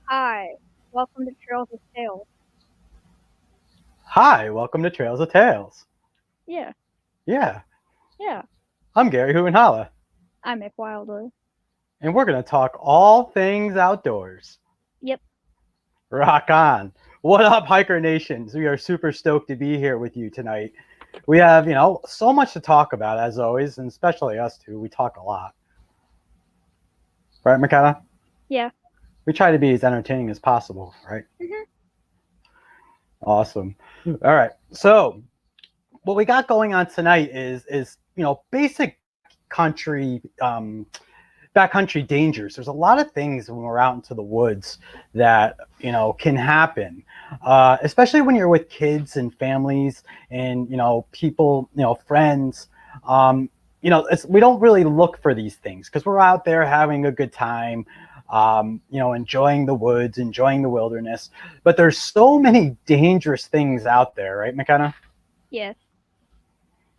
Hi, welcome to Trails of Tales. Hi, welcome to Trails of Tales. Yeah, Yeah, yeah, I'm Gary Hootenholla, I'm Mcwildley. and we're going to talk all things outdoors. Yep, Rock on. What up, Hiker Nations? We are super stoked to be here with you tonight. We have, so much to talk about, as always, and especially us two. We talk a lot. Right, McKenna? yeah. We try to be as entertaining as possible, right? Mhm. Awesome. All right. So, what we got going on tonight is basic country backcountry dangers. There's a lot of things when we're out into the woods that can happen, especially when you're with kids and families and people, friends. We don't really look for these things because we're out there having a good time, enjoying the woods, enjoying the wilderness. But there's so many dangerous things out there, right, McKenna? Yes,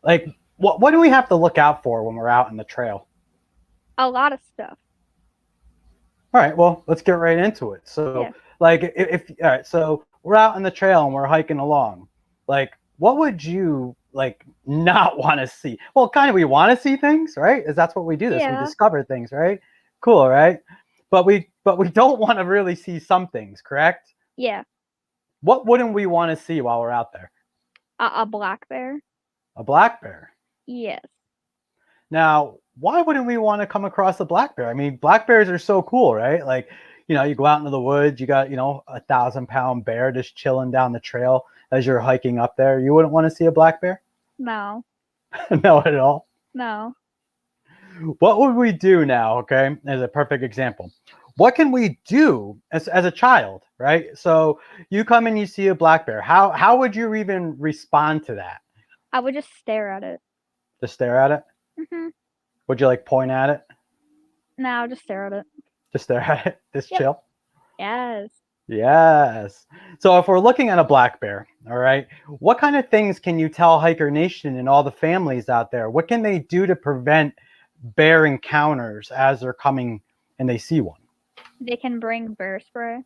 Like, what do we have to look out for when we're out in the trail? a lot of stuff. All right, well, let's get right into it. Yeah, So, like, if all right, so we're out on the trail and we're hiking along. Like, what would you like not want to see? Well, kind of, we want to see things, right? Is that's what we do this? We yeah, discover things, right? Cool, right? But we don't want to really see some things, correct? yeah. What wouldn't we want to see while we're out there? A black bear. A black bear. Yes, Now, why wouldn't we want to come across a black bear? I mean, black bears are so cool, right? Like, you go out into the woods, you got, 1,000-pound bear just chilling down the trail as you're hiking up there. You wouldn't want to see a black bear? no, No, at all. no. What would we do now? Okay, as a perfect example. What can we do as a child, right? So you come and you see a black bear. How would you even respond to that? I would just stare at it. Just stare at it? Mhm. Would you like point at it? No, just stare at it. Just stare at it? Just Yep. chill? Yes. Yes. So if we're looking at a black bear, all right, what kind of things can you tell Hiker Nation and all the families out there? What can they do to prevent bear encounters as they're coming and they see one? They can bring bear spray.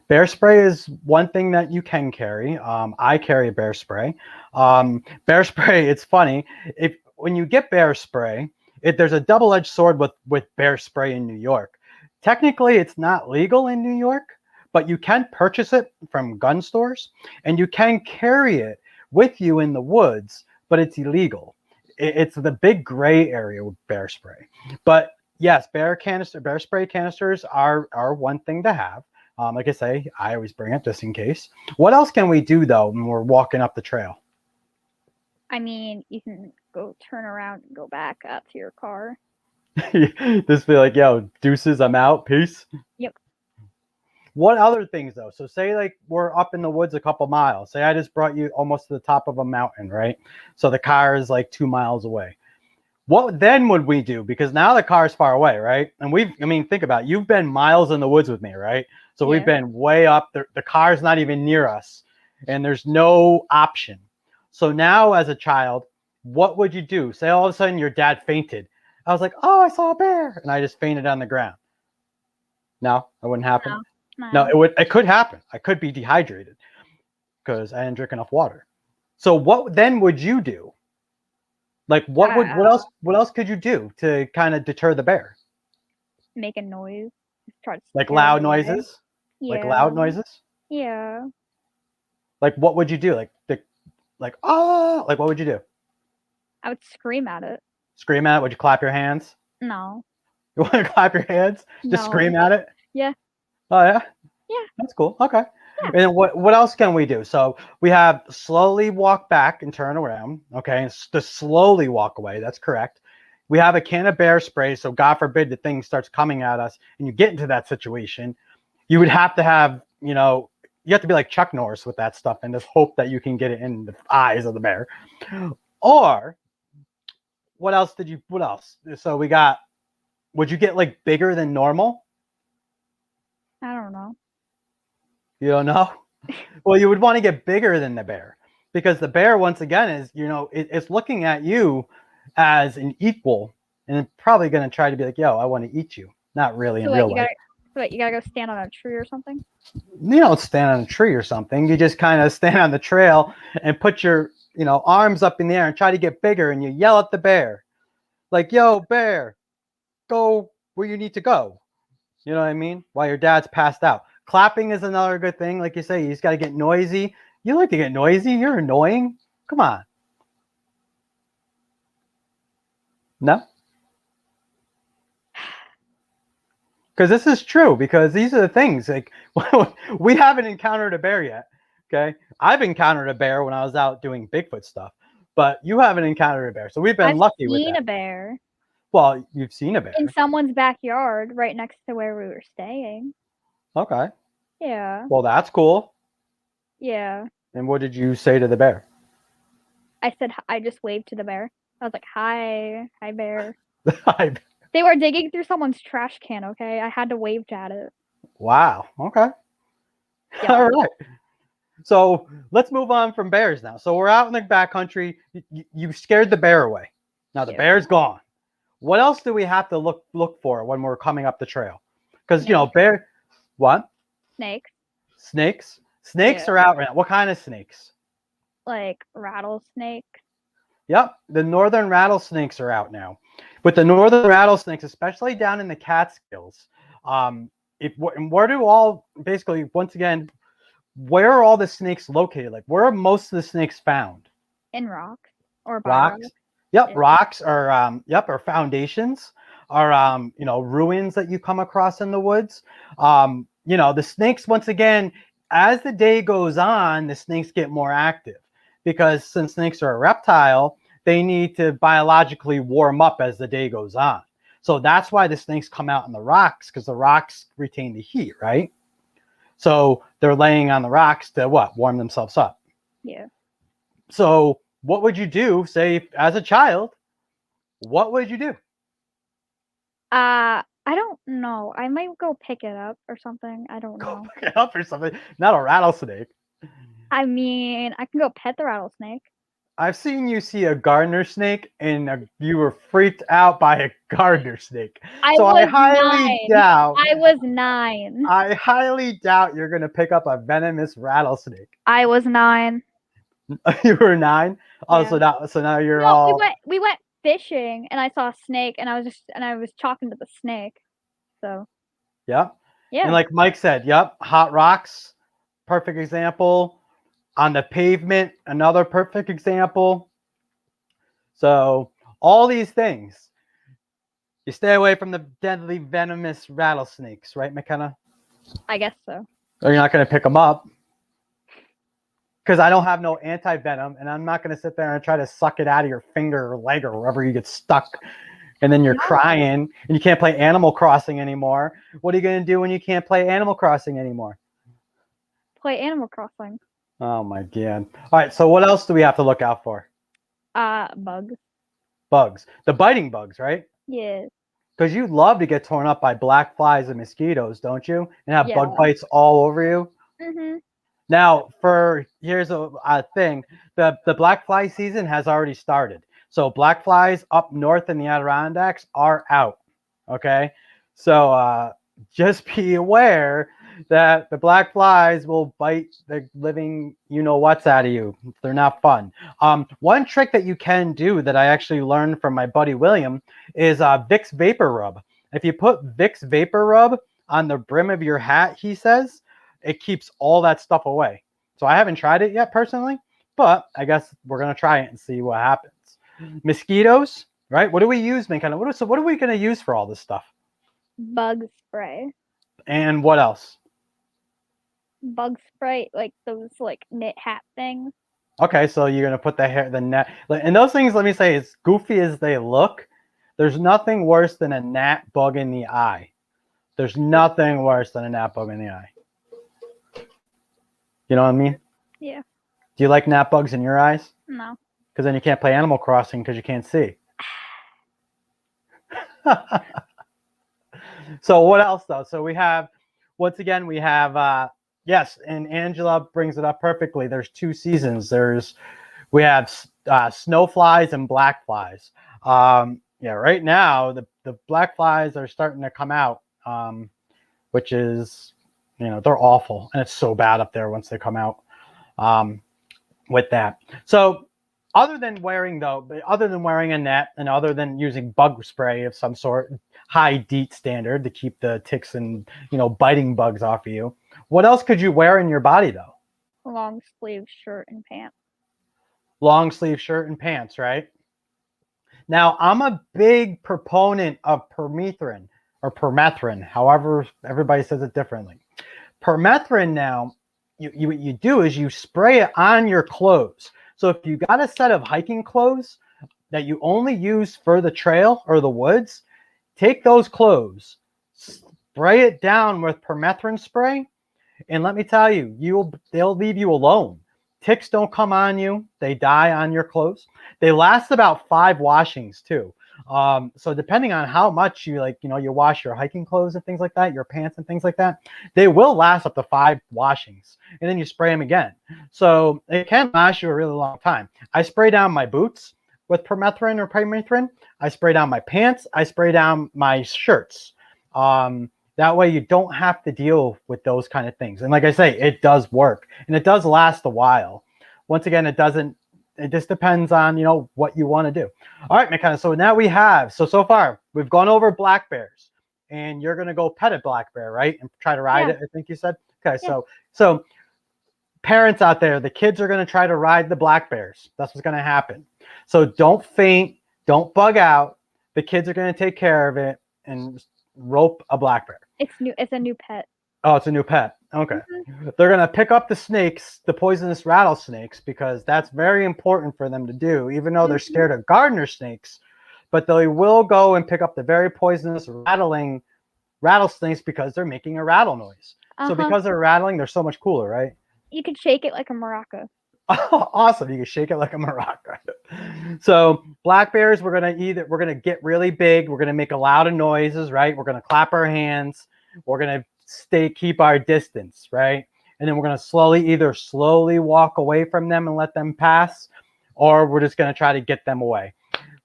Bear spray is one thing that you can carry. I carry bear spray. Bear spray, it's funny. If when you get bear spray, there's a double-edged sword with bear spray in New York. Technically, it's not legal in New York, but you can purchase it from gun stores and you can carry it with you in the woods, but it's illegal. It's the big gray area with bear spray. But yes, bear spray canisters are one thing to have. Like I say, I always bring it just in case. What else can we do though when we're walking up the trail? I mean, you can go turn around and go back out to your car. Just be like, yo, deuces, I'm out, peace. Yep. What other things though? So say like we're up in the woods a couple miles. Say I just brought you almost to the top of a mountain, right? So the car is like 2 miles away. What then would we do? Because now the car is far away, right? And think about it. You've been miles in the woods with me, right? So we've Yeah. been way up. The car's not even near us, and there's no option. So now, as a child, what would you do? Say all of a sudden your dad fainted. I was like, oh, I saw a bear, and I just fainted on the ground. No, that wouldn't happen. No. No, No. it would. It could happen. I could be dehydrated because I didn't drink enough water. So what then would you do? Like what else could you do to kind of deter the bear? Make a noise. Try to Like scare it loud away. noises? Like Yeah. loud noises? Yeah. Like what would you do? Like oh, like what would you do? I would scream at it. Scream at it? Would you clap your hands? No. You want to clap your hands? Just No. scream at it? Yeah. Oh yeah? Yeah. That's cool. Okay. Yeah. And then what else can we do? So we have slowly walk back and turn around. Okay. And to slowly walk away. That's correct. We have a can of bear spray. So God forbid the thing starts coming at us and you get into that situation. You would have to have, you have to be like Chuck Norris with that stuff and just hope that you can get it in the eyes of the bear. Or what else? So would you get like bigger than normal? I don't know. You don't know? Well, you would want to get bigger than the bear because the bear, once again, is, it's looking at you as an equal and it's probably going to try to be like, yo, I want to eat you. Not really in real life. You gotta go stand on a tree or something? You don't stand on a tree or something. You just kind of stand on the trail and put your, arms up in the air and try to get bigger and you yell at the bear. Like, yo, bear, go where you need to go. You know what I mean? While your dad's passed out. Clapping is another good thing. Like you say, you just got to get noisy. You like to get noisy? You're annoying. Come on. No? Because this is true. Because these are the things. Like, we haven't encountered a bear yet. Okay? I've encountered a bear when I was out doing Bigfoot stuff. But you haven't encountered a bear. So we've been lucky with that. I've seen a bear. Well, you've seen a bear. In someone's backyard right next to where we were staying. Okay. Yeah. Well, that's cool. Yeah. And what did you say to the bear? I just waved to the bear. I was like, hi bear. Hi. They were digging through someone's trash can, okay? I had to wave at it. Wow. Okay. Yeah. All right. So let's move on from bears now. So we're out in the backcountry. You scared the bear away. Now the bear's gone. What else do we have to look for when we're coming up the trail? Because, bear, what? Snakes. Snakes? Snakes are out right now. What kind of snakes? Like rattlesnakes. Yep. The northern rattlesnakes are out now. With the northern rattlesnakes, especially down in the Catskills, where do all, basically, once again, where are all the snakes located? Like, where are most of the snakes found? In rocks or rocks. Yep, rocks or foundations or ruins that you come across in the woods. The snakes, once again, as the day goes on, the snakes get more active because since snakes are a reptile, they need to biologically warm up as the day goes on. So that's why the snakes come out in the rocks, because the rocks retain the heat, right? So they're laying on the rocks to warm themselves up. Yeah. So what would you do, say, as a child? What would you do? I don't know. I might go pick it up or something. I don't know. Pick it up or something. Not a rattlesnake. I mean, I can go pet the rattlesnake. I've seen you see a gardener snake, and you were freaked out by a gardener snake. I highly doubt. I was 9. I highly doubt you're going to pick up a venomous rattlesnake. I was 9. You were 9? Oh, yeah. so now you're all. We went fishing, and I saw a snake, and I was talking to the snake. So. Yep. Yeah. And like Mike said, yep, hot rocks, perfect example. On the pavement, another perfect example. So all these things, you stay away from the deadly venomous rattlesnakes, right, McKenna? I guess so. Or you're not going to pick them up. Because I don't have no anti-venom, and I'm not going to sit there and try to suck it out of your finger or leg or wherever you get stuck. And then you're crying, and you can't play Animal Crossing anymore. What are you going to do when you can't play Animal Crossing anymore? Play Animal Crossing. Oh my God. All right, so what else do we have to look out for? Bugs. Bugs. The biting bugs, right? Yeah. Because you love to get torn up by black flies and mosquitoes, don't you? And have bug bites all over you. Mm-hmm. Now, here's a thing. The black fly season has already started. So black flies up north in the Adirondacks are out. Okay? So just be aware that the black flies will bite the living what's out of you. They're not fun. One trick that you can do that I actually learned from my buddy William is Vicks Vapor Rub. If you put Vicks Vapor Rub on the brim of your hat, he says, it keeps all that stuff away. So I haven't tried it yet personally, but I guess we're going to try it and see what happens. Mosquitoes, right? What do we use, man? What are we going to use for all this stuff? Bug spray. And what else? Bug spray, like those like knit hat things. Okay, so you're going to put the net. And those things, let me say, as goofy as they look, there's nothing worse than a gnat bug in the eye. There's nothing worse than a gnat bug in the eye. You know what I mean? Yeah. Do you like gnat bugs in your eyes? No. Because then you can't play Animal Crossing because you can't see. So what else though? So we have, once again, we have, yes, and Angela brings it up perfectly. There's two seasons. We have snow flies and black flies. Yeah, right now the black flies are starting to come out, which is, they're awful. And it's so bad up there once they come out with that. So other than wearing a net and other than using bug spray of some sort, high DEET standard to keep the ticks and, biting bugs off of you, what else could you wear in your body though? Long sleeve shirt and pants. Long sleeve shirt and pants, right? Now, I'm a big proponent of permethrin or permethrin, however everybody says it differently. Permethrin now, what you do is you spray it on your clothes. So if you got a set of hiking clothes that you only use for the trail or the woods, take those clothes, spray it down with permethrin spray, and let me tell you, they'll leave you alone. Ticks don't come on you. They die on your clothes. They last about 5 washings too. So depending on how much you you wash your hiking clothes and things like that, your pants and things like that, they will last up to 5 washings, and then you spray them again. So it can last you a really long time. I spray down my boots with permethrin. I spray down my pants. I spray down my shirts. That way you don't have to deal with those kind of things. And like I say, it does work and it does last a while. Once again, it just depends on, what you want to do. All right, McKenna. So now we have, so far we've gone over black bears, and you're going to go pet a black bear, right? And try to ride it, I think you said. Okay. Yeah. So parents out there, the kids are going to try to ride the black bears. That's what's going to happen. So don't faint, don't bug out. The kids are going to take care of it and rope a black bear. It's a new pet. Oh, it's a new pet. Okay. Mm-hmm. They're going to pick up the snakes, the poisonous rattlesnakes, because that's very important for them to do, even though they're scared of gardener snakes. But they will go and pick up the very poisonous rattling rattlesnakes because they're making a rattle noise. So because they're rattling, they're so much cooler, right? You could shake it like a maraca. Oh, awesome. You can shake it like a maraca. So black bears, we're going to get really big. We're going to make a lot of noises, right? We're going to clap our hands. We're going to keep our distance, right? And then we're going to either slowly walk away from them and let them pass, or we're just going to try to get them away.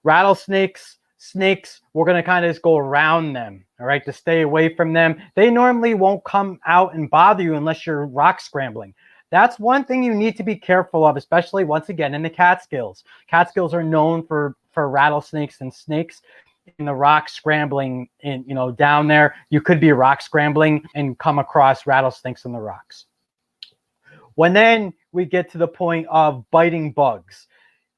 Rattlesnakes, snakes, we're going to kind of just go around them, all right, to stay away from them. They normally won't come out and bother you unless you're rock scrambling. That's one thing you need to be careful of, especially once again in the Catskills. Catskills are known for rattlesnakes and snakes. In the rock scrambling, down there, you could be rock scrambling and come across rattlesnakes in the rocks. When then we get to the point of biting bugs,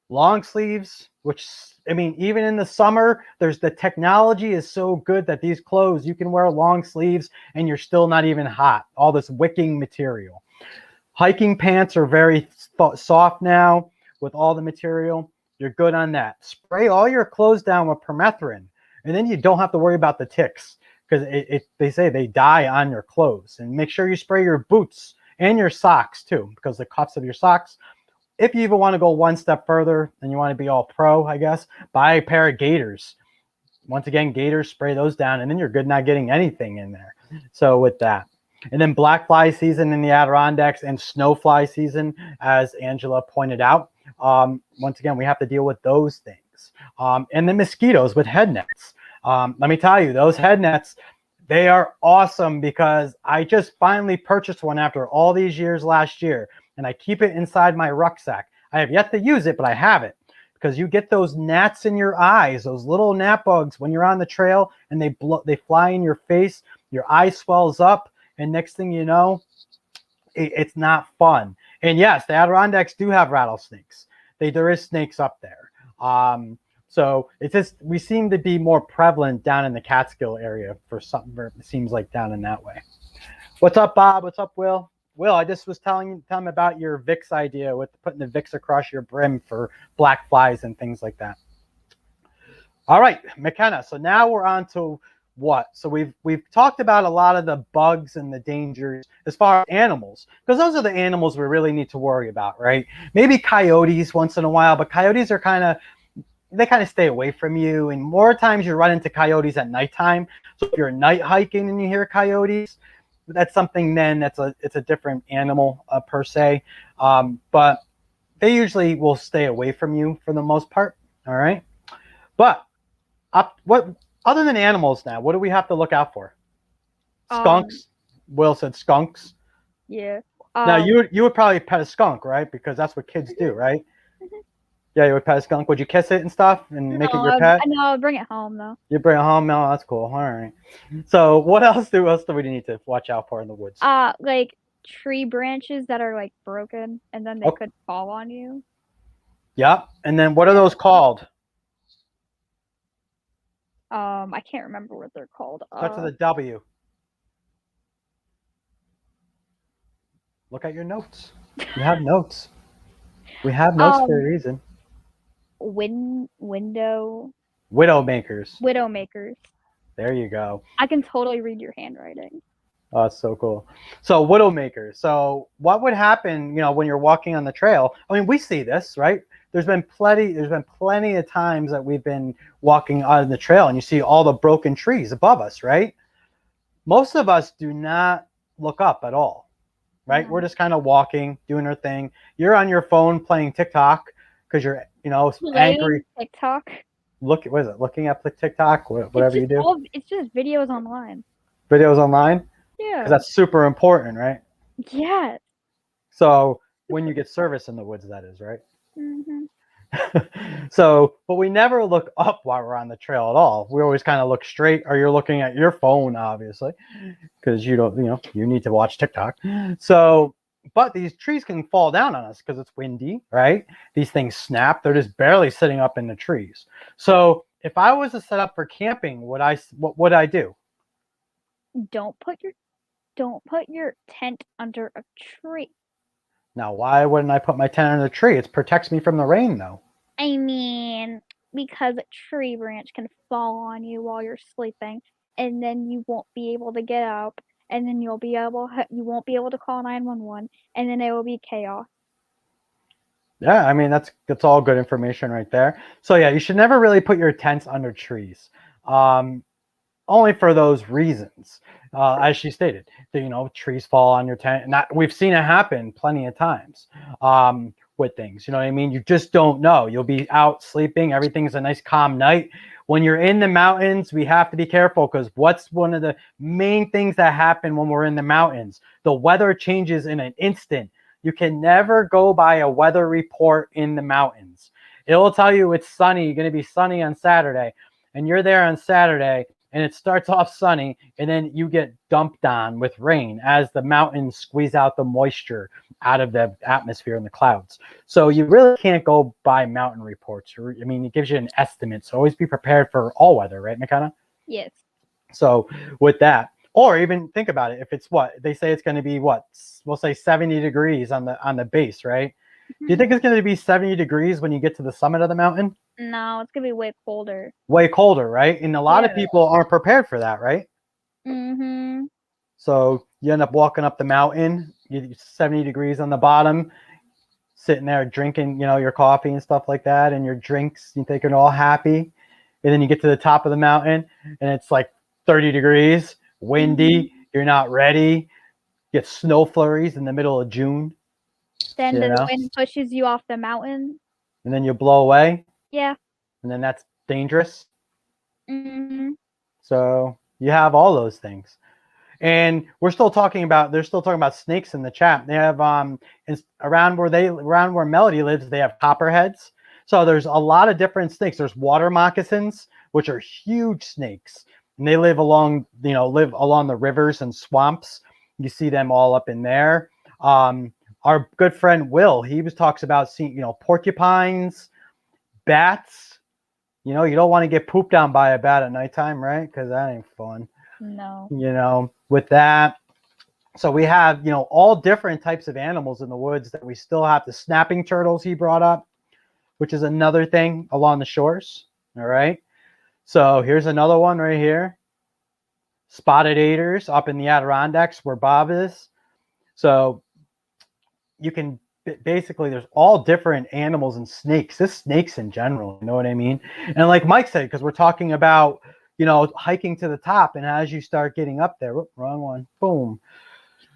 long sleeves, which even in the summer, the technology is so good that these clothes, you can wear long sleeves and you're still not even hot. All this wicking material. Hiking pants are very soft now with all the material. You're good on that. Spray all your clothes down with permethrin, and then you don't have to worry about the ticks because they say they die on your clothes. And make sure you spray your boots and your socks too, because the cuffs of your socks. If you even want to go one step further and you want to be all pro, I guess, buy a pair of gaiters. Once again, gaiters, spray those down, and then you're good not getting anything in there. So with that. And then black fly season in the Adirondacks and snow fly season, as Angela pointed out. Once again, we have to deal with those things. And then mosquitoes with head nets. Let me tell you, those head nets, They are awesome because I just finally purchased one after all these years last year, and I keep it inside my rucksack. I have yet to use it, but I have it because you get those gnats in your eyes, those little gnat bugs when you're on the trail, and they fly in your face, your eye swells up, and next thing you know, it's not fun. And yes, the Adirondacks do have rattlesnakes. There is snakes up there. So it's just we seem to be more prevalent down in the Catskill area for something. It seems like down in that way. What's up, Bob? What's up, Will? Will, I just was telling him about your Vicks idea with putting the Vicks across your brim for black flies and things like that. All right, McKenna. So now we're on to what? So we've talked about a lot of the bugs and the dangers as far as animals, because those are the animals we really need to worry about, right? Maybe coyotes once in a while, but coyotes are they kind of stay away from you, and more times you run into coyotes at nighttime. So if you're night hiking and you hear coyotes, that's something then it's a different animal per se, but they usually will stay away from you for the most part. All right, but what other than animals now, what do we have to look out for? Skunks. Will said skunks. Yeah. Now you would probably pet a skunk, right? Because that's what kids do, right? Yeah, you would pet a skunk. Would you kiss it and stuff and make it your pet? No, I'll bring it home though. You bring it home? No, that's cool. All right. So what else do we need to watch out for in the woods? Like tree branches that are like broken and then they could fall on you. Yep. And then what are those called? I can't remember what they're called. Start with a W. Look at your notes. You have notes. We have notes for a reason. Widowmakers. Widowmakers. There you go. I can totally read your handwriting. Oh, that's so cool. So widowmakers. So what would happen, when you're walking on the trail? I mean, we see this, right? There's been plenty of times that we've been walking on the trail and you see all the broken trees above us, right? Most of us do not look up at all, right? Yeah. We're just kind of walking, doing our thing. You're on your phone playing TikTok because you're, angry. TikTok. What is it? Looking at TikTok, whatever you do. It's just videos online. Videos online? Yeah. Because that's super important, right? Yes. So when you get service in the woods, that is, right? Mm-hmm. So, but we never look up while we're on the trail at all. We always kind of look straight, or you're looking at your phone, obviously, because you don't, you need to watch TikTok. So, but these trees can fall down on us because it's windy, right? These things snap. They're just barely sitting up in the trees. So if I was to set up for camping, what would I do? Don't put your tent under a tree. Now, why wouldn't I put my tent under the tree? It protects me from the rain, though. I mean, because a tree branch can fall on you while you're sleeping, and then you won't be able to get up, and then you won't be able to call 911, and then it will be chaos. Yeah, I mean that's all good information right there. So yeah, you should never really put your tents under trees. Only for those reasons, as she stated, that, trees fall on your tent, and we've seen it happen plenty of times with things. You know what I mean? You just don't know. You'll be out sleeping. Everything's a nice calm night. When you're in the mountains, we have to be careful because what's one of the main things that happen when we're in the mountains? The weather changes in an instant. You can never go by a weather report in the mountains. It will tell you it's sunny. You're going to be sunny on Saturday, and you're there on Saturday. And it starts off sunny, and then you get dumped on with rain as the mountains squeeze out the moisture out of the atmosphere and the clouds. So you really can't go by mountain reports. I mean, it gives you an estimate. So always be prepared for all weather, right, McKenna? Yes. So with that, or even think about it. If it's they say it's going to be we'll say 70 degrees on the base, right? Mm-hmm. Do you think it's going to be 70 degrees when you get to the summit of the mountain? No, it's going to be way colder. Way colder, right? And a lot of people aren't prepared for that, right? Mm-hmm. So you end up walking up the mountain, 70 degrees on the bottom, sitting there drinking, your coffee and stuff like that, and your drinks, you think you're all happy. And then you get to the top of the mountain, and it's like 30 degrees, windy, you're not ready, get snow flurries in the middle of June. Then the wind pushes you off the mountain. And then you blow away. Yeah. And then that's dangerous. Mm-hmm. So You have all those things. And they're still talking about snakes in the chat. They have around where Melody lives, they have copperheads. So there's a lot of different snakes. There's water moccasins, which are huge snakes, and they live along the rivers and swamps. You see them all up in there. Our good friend Will, talks about seeing porcupines, bats. You don't want to get pooped on by a bat at nighttime, right? Because that ain't fun. No. With that. So we have, all different types of animals in the woods that we still have. The snapping turtles he brought up, which is another thing along the shores. All right. So here's another one right here. Spotted aders up in the Adirondacks where Bob is. So you can basically, there's all different animals and snakes. This snakes in general, you know what I mean? And like Mike said, because we're talking about, hiking to the top, and as you start getting up there, wrong one, boom.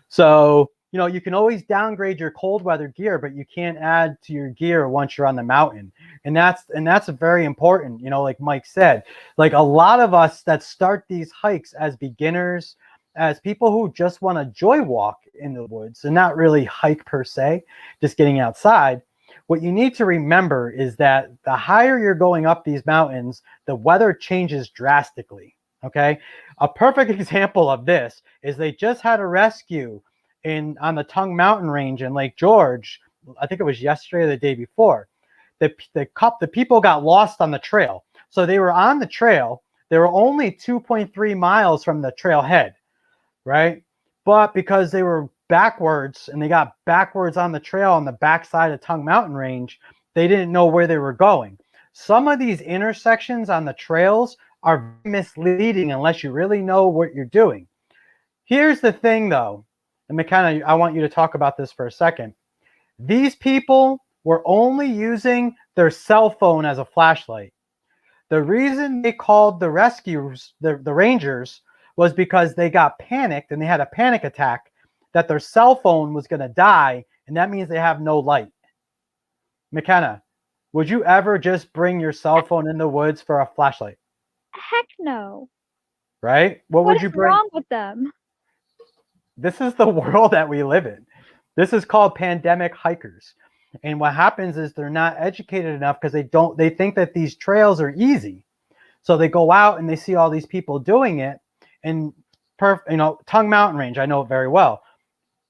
So, you can always downgrade your cold weather gear, but you can't add to your gear once you're on the mountain. And that's very important, like Mike said. Like a lot of us that start these hikes as beginners, as people who just want to joy walk in the woods and not really hike per se, just getting outside. What you need to remember is that the higher you're going up these mountains, the weather changes drastically. Okay. A perfect example of this is they just had a rescue on the Tongue Mountain Range in Lake George. I think it was yesterday or the day before. The people got lost on the trail. So they were on the trail. They were only 2.3 miles from the trailhead, right? But because they were backwards and they got backwards on the trail on the backside of Tongue Mountain Range, they didn't know where they were going. Some of these intersections on the trails are misleading unless you really know what you're doing. Here's the thing though, and McKenna, I want you to talk about this for a second. These people were only using their cell phone as a flashlight. The reason they called the rescuers, the rangers, was because they got panicked and they had a panic attack that their cell phone was going to die, and that means they have no light. McKenna, would you ever just bring your cell phone in the woods for a flashlight? Heck no. Right? What would you bring? What's wrong with them? This is the world that we live in. This is called pandemic hikers. And what happens is they're not educated enough because they think that these trails are easy. So they go out and they see all these people doing it. And Tongue Mountain Range, I know it very well.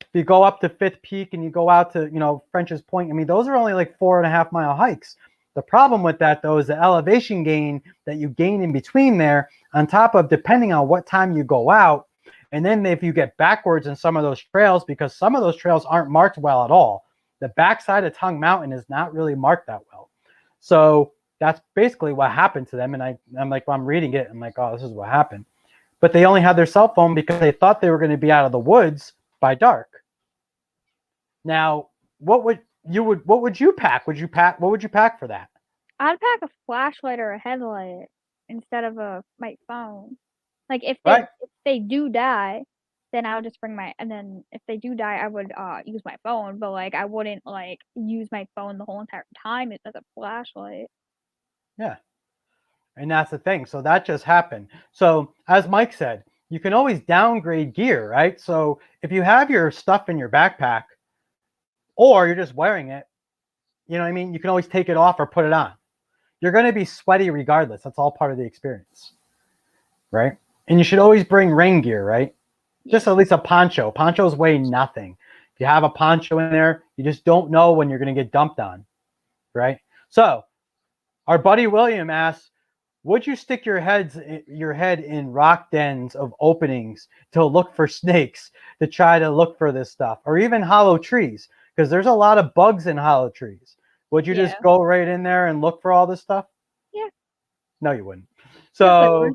If you go up to Fifth Peak and you go out to, French's Point, I mean, those are only like 4.5 mile hikes. The problem with that, though, is the elevation gain that you gain in between there, on top of depending on what time you go out. And then if you get backwards in some of those trails, because some of those trails aren't marked well at all. The backside of Tongue Mountain is not really marked that well. So that's basically what happened to them. And I'm like, when I'm reading it, I'm like, oh, this is what happened. But they only had their cell phone because they thought they were going to be out of the woods by dark. Now, what would you pack? What would you pack for that? I'd pack a flashlight or a headlight instead of my phone. Like if they do die, then I'll just bring and then if they do die, I would use my phone, but like I wouldn't like use my phone the whole entire time as a flashlight. Yeah. And that's the thing. So that just happened. So as Mike said, you can always downgrade gear, right? So if you have your stuff in your backpack or you're just wearing it, you know what I mean? You can always take it off or put it on. You're going to be sweaty regardless. That's all part of the experience, right? And you should always bring rain gear, right? Yeah. Just at least a poncho. Ponchos weigh nothing. If you have a poncho in there, you just don't know when you're going to get dumped on, right? So our buddy William asks, would you stick your head in rock dens of openings to look for snakes, to try to look for this stuff, or even hollow trees? Because there's a lot of bugs in hollow trees. Would you just go right in there and look for all this stuff? Yeah. No, you wouldn't. So,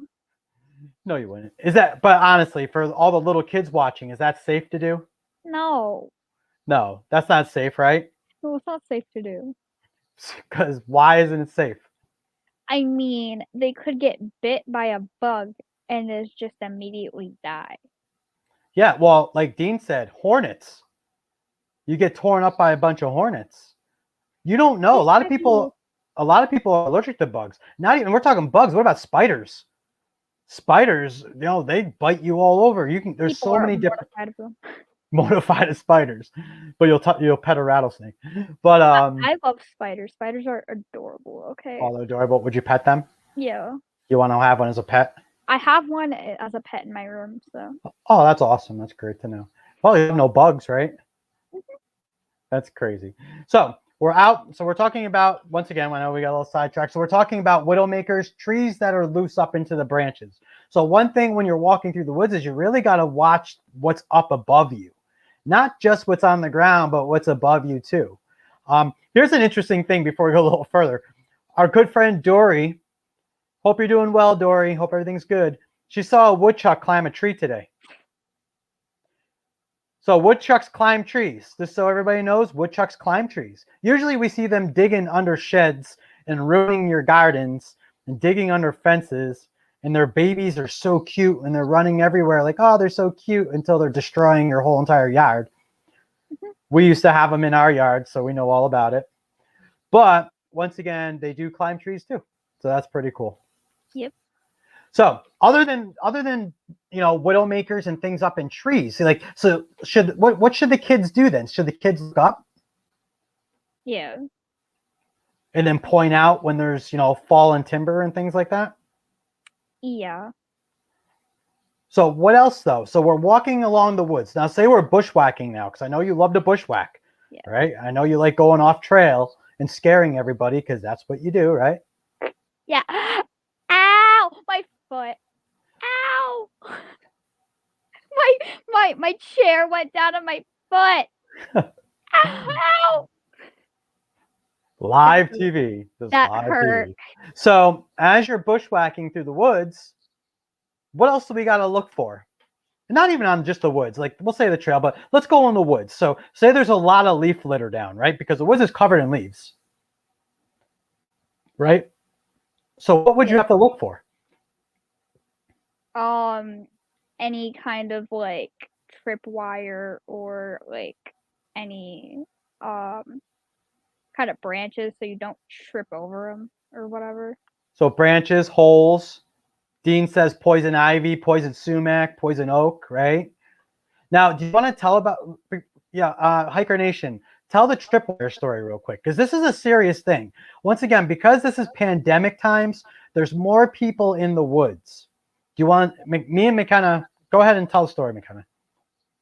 no, you wouldn't. But honestly, for all the little kids watching, is that safe to do? No. No, that's not safe, right? No, it's not safe to do. Because why isn't it safe? I mean, they could get bit by a bug and just immediately die. Yeah, well, like Dean said, hornets. You get torn up by a bunch of hornets. You don't know. A lot of people are allergic to bugs. Not even, we're talking bugs. What about spiders? Spiders, they bite you all over. There's People so are many different mortified of them. modified spiders, but you'll pet a rattlesnake. But I love spiders. Spiders are adorable. Okay. all adorable. Would you pet them? Yeah. You want to have one as a pet? I have one as a pet in my room, so. Oh, that's awesome. That's great to know. Well, you have no bugs, right? That's crazy. So we're out. So we're talking about, once again, I know we got a little sidetracked. So we're talking about widowmakers, trees that are loose up into the branches. So one thing when you're walking through the woods is you really got to watch what's up above you. Not just what's on the ground, but what's above you too. Here's an interesting thing before we go a little further. Our good friend Dory, hope you're doing well, Dory. Hope everything's good. She saw a woodchuck climb a tree today. So woodchucks climb trees. Just so everybody knows, woodchucks climb trees. Usually we see them digging under sheds and ruining your gardens and digging under fences. And their babies are so cute and they're running everywhere like, oh, they're so cute, until they're destroying your whole entire yard. We used to have them in our yard, so we know all about it. But once again, they do climb trees too. So that's pretty cool. Yep. So other than widowmakers and things up in trees, what should the kids do then? Should the kids look up? Yeah. And then point out when there's fallen timber and things like that? Yeah. So what else though? So we're walking along the woods. Now say we're bushwhacking now, because I know you love to bushwhack. Yeah. Right? I know you like going off trail and scaring everybody, because that's what you do, right? Yeah. Ow! My foot. Ow! My chair went down on my foot. Ow! Live TV. That live hurt. TV. So as you're bushwhacking through the woods, what else do we got to look for? Not even on just the woods, like we'll say the trail, but let's go in the woods. So say there's a lot of leaf litter down, right? Because the woods is covered in leaves, right? So what would you have to look for? Any kind of like tripwire or like any kind of branches so you don't trip over them or whatever. So branches, holes. Dean says poison ivy, poison sumac, poison oak, right? Now, do you want to tell about, Hiker Nation, tell the tripwire story real quick, because this is a serious thing. Once again, because this is pandemic times, there's more people in the woods. Do you want me and McKenna, go ahead and tell the story, McKenna.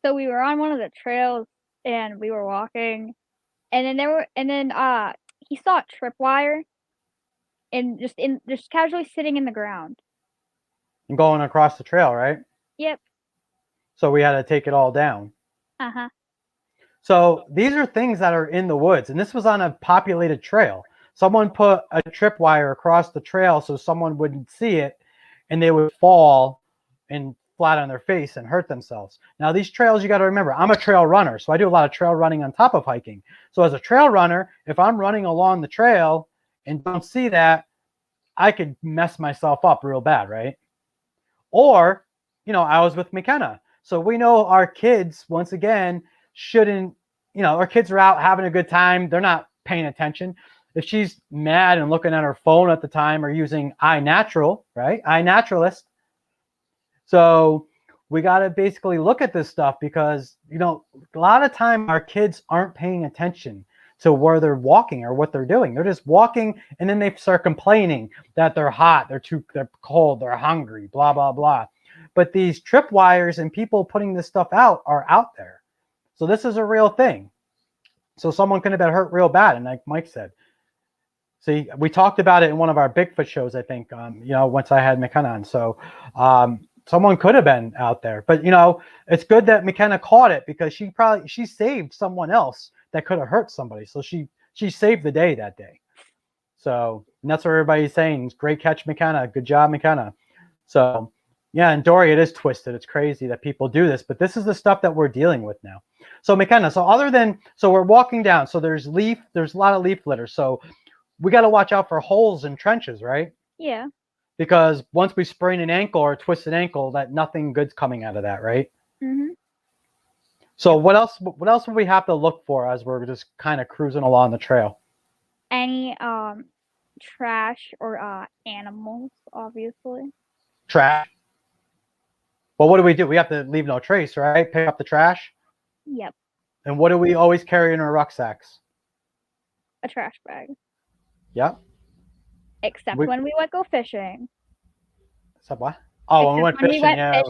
So we were on one of the trails and we were walking, and then he saw a tripwire and just casually sitting in the ground. And going across the trail, right? Yep. So we had to take it all down. Uh-huh. So these are things that are in the woods, and this was on a populated trail. Someone put a tripwire across the trail so someone wouldn't see it, and they would fall and flat on their face and hurt themselves. Now these trails, you got to remember, I'm a trail runner, so I do a lot of trail running on top of hiking. So as a trail runner, if I'm running along the trail and don't see that, I could mess myself up real bad, right? Or, I was with McKenna. So we know our kids, once again, shouldn't, our kids are out having a good time. They're not paying attention. If she's mad and looking at her phone at the time, or using iNatural, right? iNaturalist. So we got to basically look at this stuff, because, a lot of time our kids aren't paying attention to where they're walking or what they're doing. They're just walking, and then they start complaining that they're hot, they're cold, they're hungry, blah, blah, blah. But these tripwires and people putting this stuff out are out there. So this is a real thing. So someone could have been hurt real bad. And like Mike said, see, we talked about it in one of our Bigfoot shows, I think, once I had McKenna on. So someone could have been out there. But, it's good that McKenna caught it, because she saved someone else that could have hurt somebody. So she saved the day that day. So, and that's what everybody's saying. Great catch, McKenna. Good job, McKenna. So, yeah, and Dory, it is twisted. It's crazy that people do this, but this is the stuff that we're dealing with now. So, McKenna, so we're walking down. So there's a lot of leaf litter. So we got to watch out for holes and trenches, right? Yeah. Because once we sprain an ankle or twist an ankle, that nothing good's coming out of that, right? Mm-hmm. So what else would we have to look for as we're just kind of cruising along the trail? Any trash or animals, obviously. Trash. But what do? We have to leave no trace, right? Pick up the trash. Yep, And what do we always carry in our rucksacks? a trash bag. Yep. Except We when we went go fishing. said what? Oh, when we Except went when we fishing, went yeah.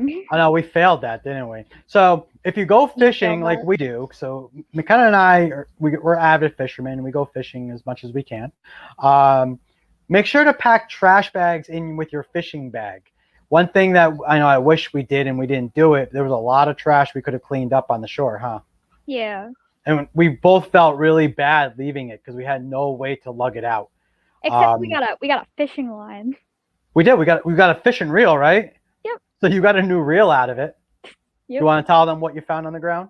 fishing. I know we failed that, didn't we? So if you go You fishing failed like that. we do, so McKenna and I we're avid fishermen. We go fishing as much as we can. Um, make sure to pack trash bags in with your fishing bag. One thing that I know I wish we did and we didn't do it. There was a lot of trash we could have cleaned up on the shore, huh? Yeah. And we both felt really bad leaving it because we had no way to lug it out. Except Um, we got a fishing line. we did. We got a fishing reel, right? Yep. So you got a new reel out of it. You Yep. want to tell them what you found on the ground?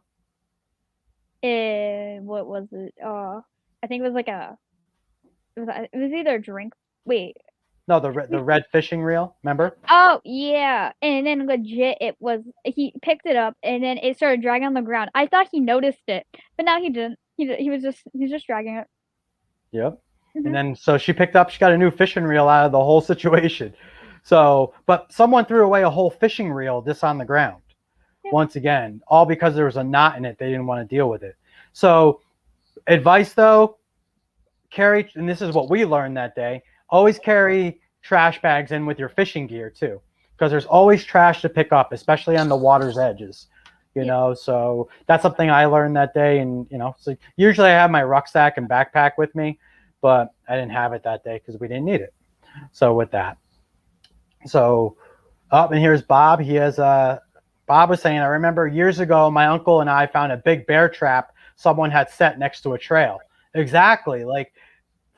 What was it? I think it was like it was either a drink. Wait. No, the red fishing reel. Remember? Oh yeah, and then legit, it was he picked it up and then it started dragging on the ground. I thought he noticed it, but now he didn't. He was just dragging it. Yep. And Hmm. then so she got a new fishing reel out of the whole situation. So, but someone threw away a whole fishing reel just on the ground. Yeah. Once again, all because there was a knot in it. They didn't want to deal with it. So, advice though, carry, and this is what we learned that day, always carry trash bags in with your fishing gear too, because there's always trash to pick up, especially on the water's edges. Yeah. So that's something I learned that day. And so usually I have my rucksack and backpack with me, but I didn't have it that day because we didn't need it. So with that, so up and here's Bob. Bob was saying, I remember years ago my uncle and I found a big bear trap someone had set next to a trail. Exactly. Like,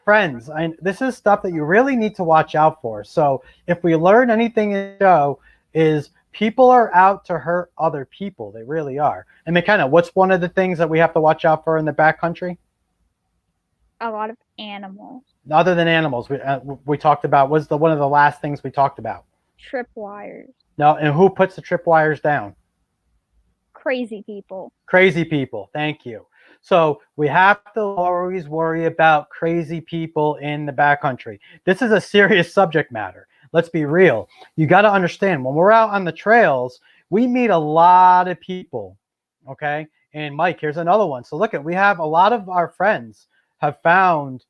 friends, this is stuff that you really need to watch out for. So if we learn anything in the show, is people are out to hurt other people. They really are. And McKenna, what's one of the things that we have to watch out for in the backcountry? A lot of animals. Other than animals, we talked about, was one of the last things we talked about. Tripwires. No, and who puts the tripwires down? Crazy people. Crazy people. Thank you. So we have to always worry about crazy people in the backcountry. This is a serious subject matter. Let's be real. You got to understand, when we're out on the trails, we meet a lot of people. Okay. And Mike, here's another one. So look at, we have a lot of our friends have found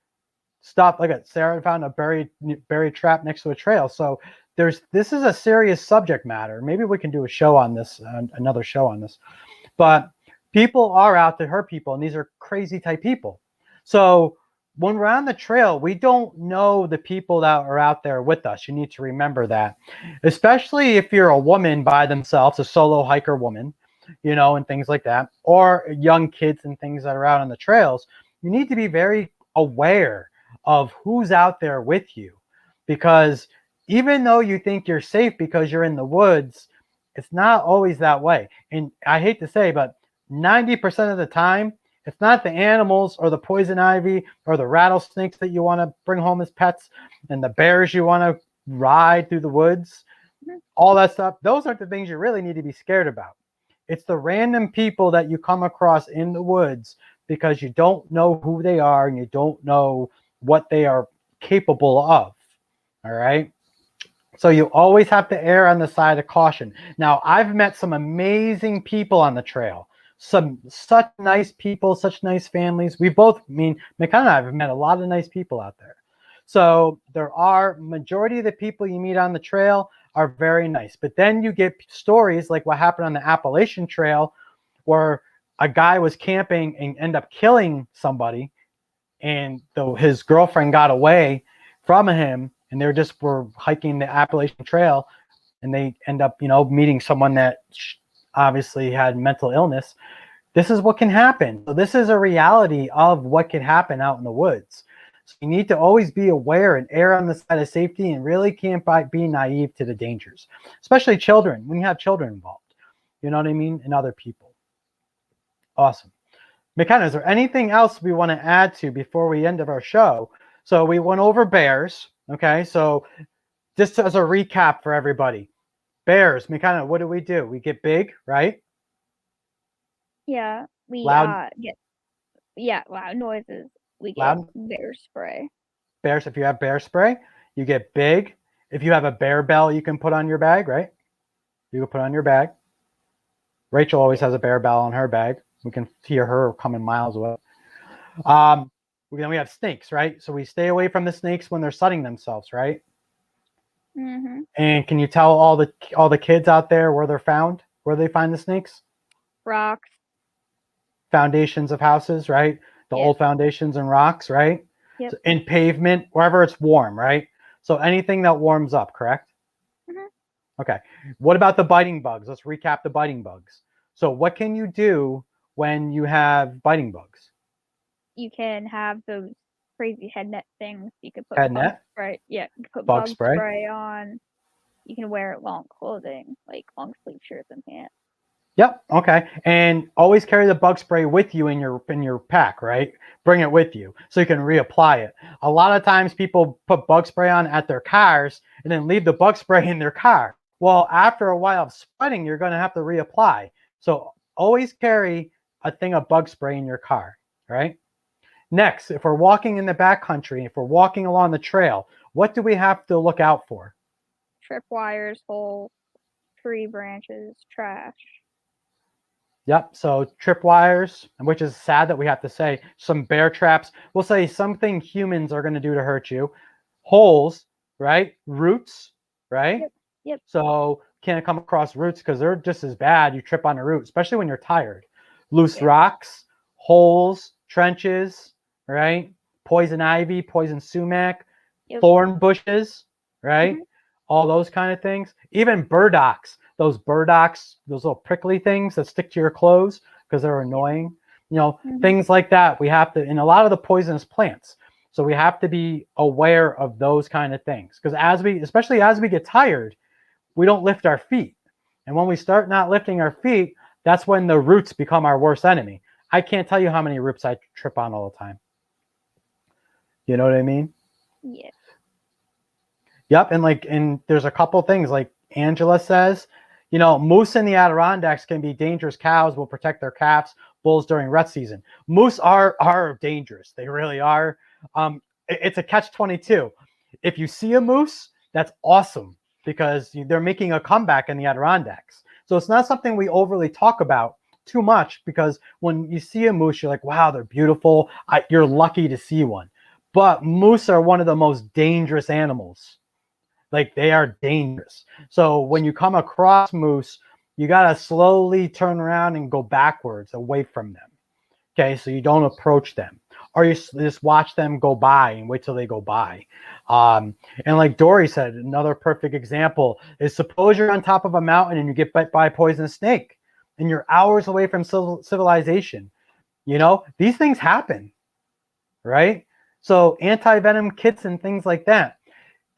stuff. Look at Sarah found a buried trap next to a trail. So this is a serious subject matter. Maybe we can do a show on this, another show on this. But people are out to hurt people, and these are crazy type people. So when we're on the trail, we don't know the people that are out there with us. You need to remember that, especially if you're a woman by themselves, a solo hiker woman, and things like that, or young kids and things that are out on the trails. You need to be very aware of who's out there with you, because even though you think you're safe because you're in the woods, it's not always that way. And I hate to say, but 90% of the time, it's not the animals or the poison ivy or the rattlesnakes that you want to bring home as pets and the bears you want to ride through the woods, all that stuff. Those aren't the things you really need to be scared about. It's the random people that you come across in the woods because you don't know who they are and you don't know what they are capable of. All right. So you always have to err on the side of caution. Now, I've met some amazing people on the trail. Such nice people, such nice families. McKenna and I have met a lot of nice people out there. So majority of the people you meet on the trail are very nice. But then you get stories like what happened on the Appalachian Trail, where a guy was camping and ended up killing somebody, and his girlfriend got away from him, and were hiking the Appalachian Trail, and they end up, meeting someone that obviously had mental illness. This is what can happen. So this is a reality of what can happen out in the woods. So you need to always be aware and err on the side of safety, and really can't be naive to the dangers, especially children, when you have children involved, you know what I mean? And other people. Awesome. McKenna, is there anything else we want to add to before we end of our show? So we went over bears. Okay. So just as a recap for everybody, bears, McKenna, what do? We get big, right? Yeah, we Loud, get loud noises. We get loud bear spray. bears. If you have bear spray, you get big. If you have a bear bell, you can put on your bag, right? You can put on your bag. Rachel always has a bear bell on her bag. We can hear her coming miles away. Then we have snakes, right? So we stay away from the snakes when they're sunning themselves, right? Mhm. And can you tell all the kids out there where they're found? Where they find the snakes? Rocks. Foundations of houses, right? The Yes. old foundations and rocks, right? Yep. So in pavement, wherever it's warm, right? So anything that warms up, correct? Mhm. Okay. What about the biting bugs? Let's recap the biting bugs. So what can you do when you have biting bugs? You can have those crazy head net things. You could put Head bug net, spray. Yeah, you could put bug bug spray. spray on. You can wear long clothing, like long sleeve shirts and pants. Yep. Okay. And always carry the bug spray with you in your pack, right? Bring it with you so you can reapply it. A lot of times people put bug spray on at their cars and then leave the bug spray in their car. Well, after a while of sweating, you're going to have to reapply. So always carry a thing of bug spray in your car, right? Next, if we're walking in the backcountry, if we're walking along the trail, what do we have to look out for? Trip wires, holes, tree branches, trash. Yep. So tripwires, which is sad that we have to say, some bear traps. We'll say something humans are going to do to hurt you. Holes, right? Roots, right? Yep. Yep. So can't come across roots because they're just as bad. You trip on a root, especially when you're tired. Loose Yep. rocks, holes, trenches, right? Poison ivy, poison sumac, Yep. thorn bushes, right? Mhm. All those kind of things. Even burdocks, those burdocks, those little prickly things that stick to your clothes because they're Yep. annoying. You know, Mhm. things like that. We have to, in a lot of the poisonous plants. So we have to be aware of those kind of things because especially as we get tired, we don't lift our feet. And when we start not lifting our feet, that's when the roots become our worst enemy. I can't tell you how many roots I trip on all the time. You know what I mean? Yes. Yep, and there's a couple things like Angela says, moose in the Adirondacks can be dangerous. Cows will protect their calves, bulls during rut season. Moose are dangerous. They really are. It's a catch-22. If you see a moose, that's awesome because they're making a comeback in the Adirondacks. So it's not something we overly talk about too much because when you see a moose, you're like, wow, they're beautiful. You're lucky to see one. But moose are one of the most dangerous animals. Like they are dangerous. So when you come across moose, you got to slowly turn around and go backwards away from them. Okay, so you don't approach them, or you just watch them go by and wait till they go by. And like Dory said, another perfect example is suppose you're on top of a mountain and you get bit by a poisonous snake, and you're hours away from civilization. These things happen, right? So anti-venom kits and things like that.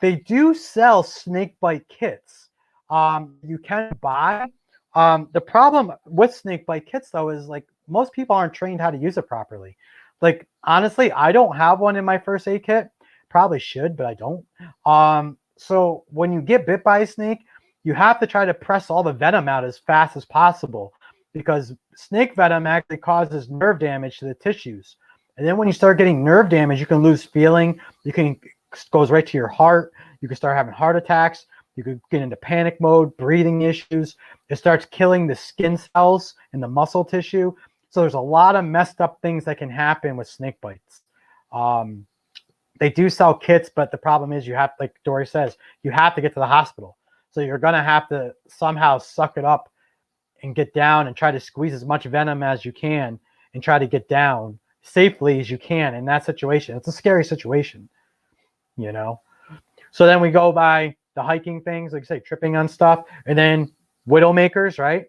They do sell snake bite kits. You can buy. The problem with snake bite kits, though, is like most people aren't trained how to use it properly. Like honestly, I don't have one in my first aid kit. Probably should, but I don't. So when you get bit by a snake, you have to try to press all the venom out as fast as possible because snake venom actually causes nerve damage to the tissues. And then when you start getting nerve damage, you can lose feeling. You can goes right to your heart. You can start having heart attacks. You could get into panic mode, breathing issues. It starts killing the skin cells and the muscle tissue. So there's a lot of messed up things that can happen with snake bites. They do sell kits, but the problem is like Dory says, you have to get to the hospital. So you're going to have to somehow suck it up and get down and try to squeeze as much venom as you can and try to get down safely as you can in that situation. It's a scary situation, you know? So then we go by the hiking things, like I say, tripping on stuff, and then widowmakers, right?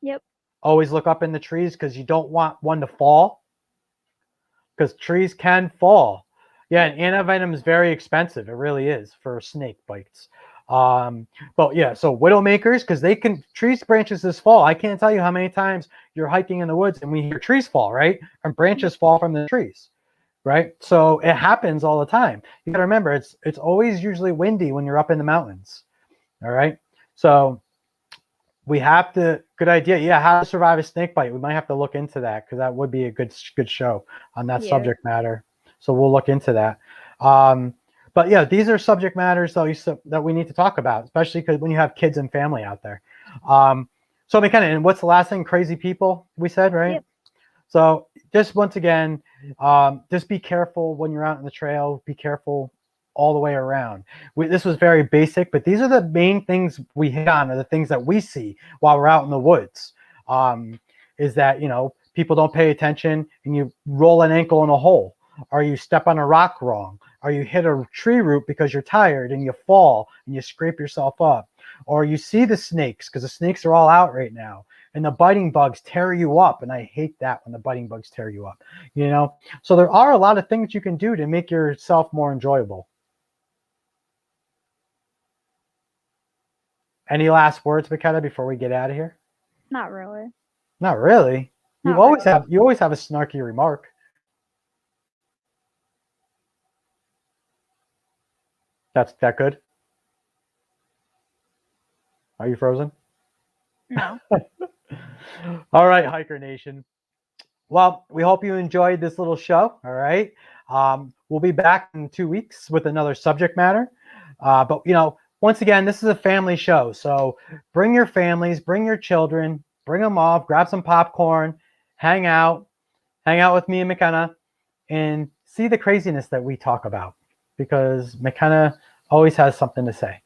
Yep. Always look up in the trees because you don't want one to fall because trees can fall. Yeah, Yep. and antivenom is very expensive. It really is for snake bites. But yeah, so widowmakers because trees branches this fall. I can't tell you how many times you're hiking in the woods and we hear trees fall, right? And branches fall from the trees. Right? So it happens all the time. You got to remember, it's always usually windy when you're up in the mountains. All right. So good idea. Yeah, how to survive a snake bite. We might have to look into that because that would be a good show on that Yeah. subject matter. So we'll look into that. But yeah, these are subject matters that we need to talk about, especially because when you have kids and family out there. So McKenna, and what's the last thing? Crazy people, we said, right? Yep. So just once again, just be careful when you're out on the trail. Be careful all the way around. This was very basic, but these are the main things we hit on, are the things that we see while we're out in the woods. Is that, people don't pay attention and you roll an ankle in a hole, or you step on a rock wrong, or you hit a tree root because you're tired and you fall and you scrape yourself up, or you see the snakes, because the snakes are all out right now, and the biting bugs tear you up. And I hate that when the biting bugs tear you up, So there are a lot of things you can do to make yourself more enjoyable. Any last words, McKenna, before we get out of here? Not really. Not really. You Not always really. have a snarky remark. That's that good? Are you frozen? No. All right, Hiker Nation. Well, we hope you enjoyed this little show. All right. We'll be back in 2 weeks with another subject matter. But, once again, this is a family show. So bring your families, bring your children, bring them off, grab some popcorn, hang out with me and McKenna, and see the craziness that we talk about, because McKenna always has something to say.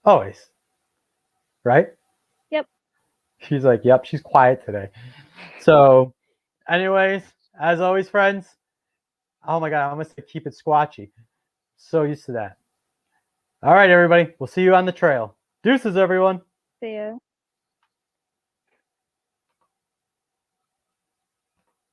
Always. Right? Yep. She's like, yep, she's quiet today. So, anyways, as always, friends, oh my God, I almost said keep it squatchy. So used to that. All right, everybody. We'll see you on the trail. Deuces, everyone. See ya.